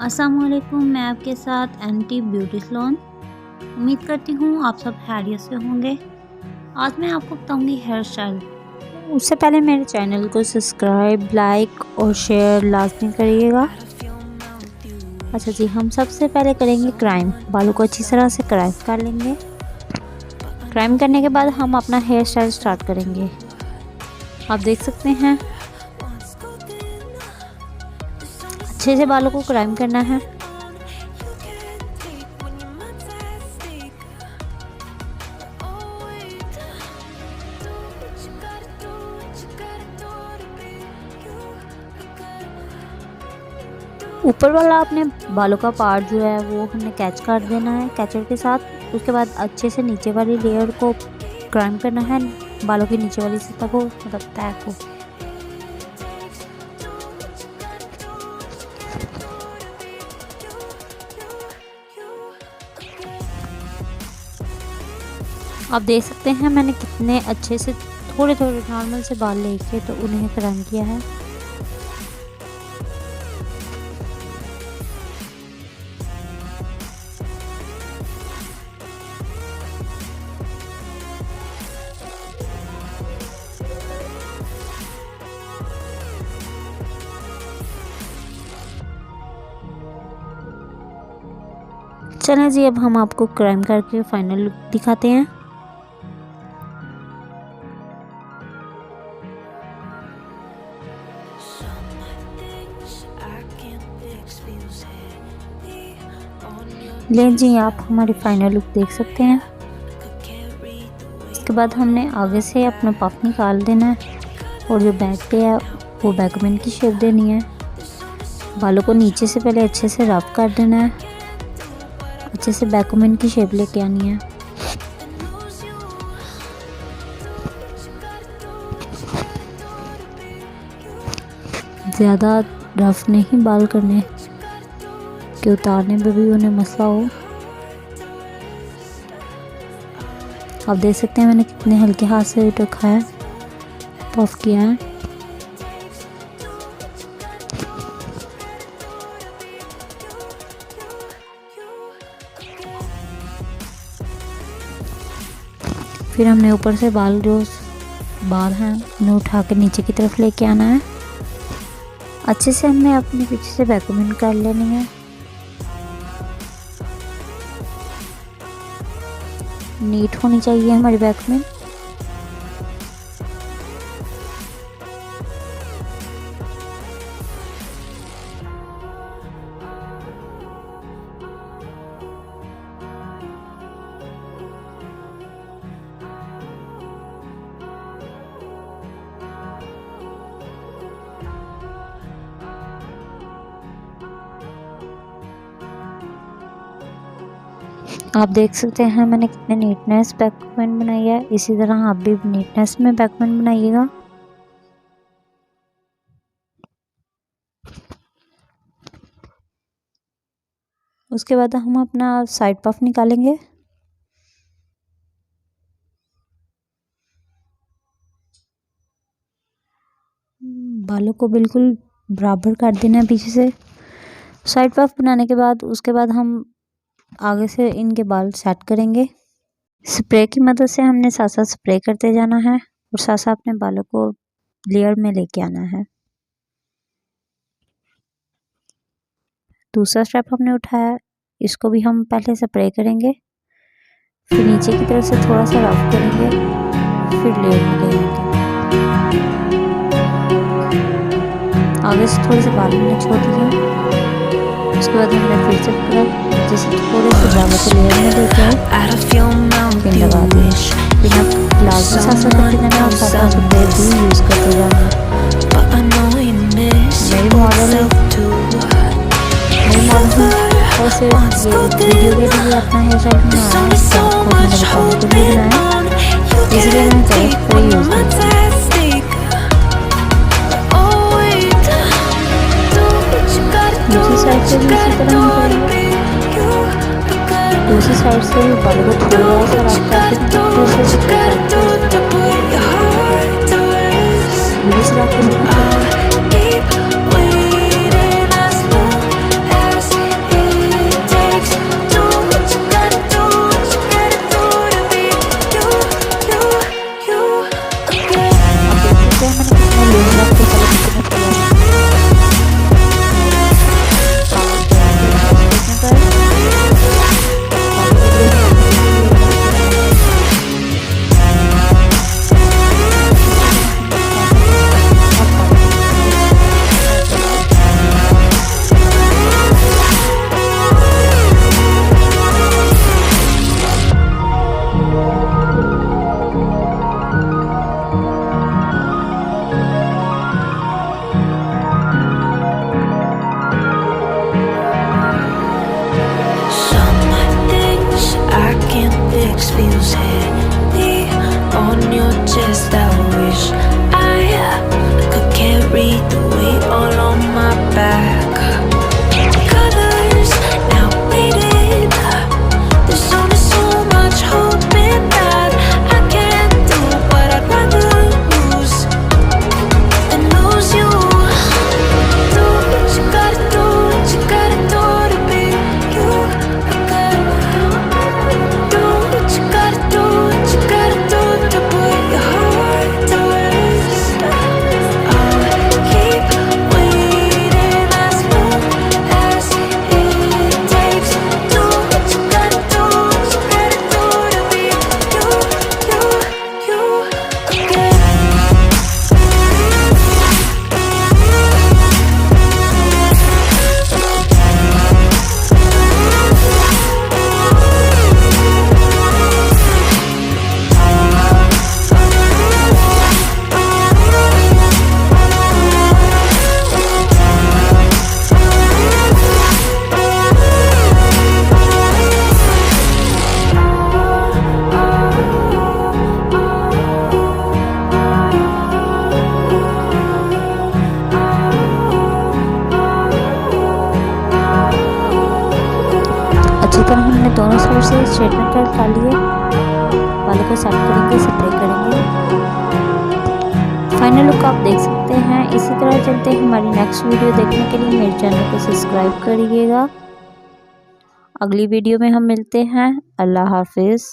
अस्सलामुअलैकुम, मैं आपके साथ एंटी ब्यूटी सलोन। उम्मीद करती हूँ आप सब खैरियत से होंगे। आज मैं आपको बताऊँगी हेयर स्टाइल। उससे पहले मेरे चैनल को सब्सक्राइब, लाइक और शेयर लाजमी करिएगा। अच्छा जी, हम सबसे पहले करेंगे क्राइम। बालों को अच्छी तरह से क्राइम कर लेंगे। क्राइम करने के बाद हम अपना हेयर स्टाइल स्टार्ट करेंगे। आप देख सकते हैं अच्छे से बालों को क्राइम करना है। ऊपर वाला अपने बालों का पार्ट जो है वो हमने कैच कर देना है कैचर के साथ। उसके बाद अच्छे से नीचे वाली लेयर को क्राइम करना है, बालों की नीचे वाली सतह को, मतलब तह को। आप देख सकते हैं मैंने कितने अच्छे से थोड़े थोड़े नॉर्मल से बाल लेके तो उन्हें क्राइम किया है। चलें जी, अब हम आपको क्राइम करके फाइनल लुक दिखाते हैं। लें जी, आप हमारी फाइनल लुक देख सकते हैं। इसके बाद हमने आगे से अपना पफ निकाल देना है और जो बैक पे है वो बैकमेन की शेप देनी है। बालों को नीचे से पहले अच्छे से रफ कर देना है, अच्छे से बैकमेन की शेप लेके आनी है। ज़्यादा रफ नहीं बाल करने कि उतारने में भी उन्हें मसला हो। आप देख सकते हैं मैंने कितने हल्के हाथ से रखा है, पफ किया है। फिर हमने ऊपर से बाल हैं उन्हें उठा के नीचे की तरफ लेके आना है। अच्छे से हमने अपने पीछे से वैक्यूमिंग कर लेनी है। नीट होनी चाहिए हमारी वैक्यूमिंग। आप देख सकते हैं मैंने कितने नीटनेस बैकमेन बनाई है। इसी तरह आप भी नीटनेस में बैकमेन बनाइएगा। उसके बाद हम अपना साइड पफ निकालेंगे। बालों को बिल्कुल बराबर कर देना है पीछे से। साइड पफ बनाने के बाद उसके बाद हम आगे से इनके बाल सेट करेंगे। स्प्रे की मदद से हमने साथ साथ स्प्रे करते जाना है और साथ साथ अपने बालों को लेयर में लेके आना है। दूसरा स्टेप हमने उठाया, इसको भी हम पहले स्प्रे करेंगे, फिर नीचे की तरफ से थोड़ा सा रफ करेंगे, फिर लेयर में लेंगे। आगे से थोड़े से बाल हमने छोड़ दिए। उसके बाद हमने फिर से पकड़ा, जैसे थोड़े से बालों को लेयर में लेके पिन लगा दिए। बिना लाजमी साथ करते जाना और साथ साथ स्प्रे भी यूज़ करते जाना। मेरी मॉडल और सिर्फ ये वीडियो के लिए अपना हेयर स्टाइल बनाया है, तो आपको मैंने बताने के लिए बनाया है, इसलिए मैं कलर स्प्रे यूज़ करती हूँ। दूसरी साइड से भी इसी तरह हम करेंगे। दूसरी साइड से भी बालों को थोड़ा सा रफ करके दूसरे स्प्रे करते हैं। wish I can fix feels heavy on your chest. I wish I could carry the weight all on my back. Colors now faded. There's only so much hope in that. I can't do what I'd rather lose than lose you. Do what you gotta do, what you gotta do to be you. I gotta do what you gotta do, what you gotta do to put your heart to rest. I'll keep waiting as long as it takes. Do what you gotta do, what you gotta do to be you again. अच्छी तरह हमने दोनों side से straightener कर खा लिए। बालों को सेट करेंगे, स्प्रे करेंगे। फाइनल लुक आप देख सकते हैं। इसी तरह चलते हैं हमारी नेक्स्ट वीडियो देखने के लिए मेरे चैनल को सब्सक्राइब करिएगा। अगली वीडियो में हम मिलते हैं। अल्लाह हाफिज़।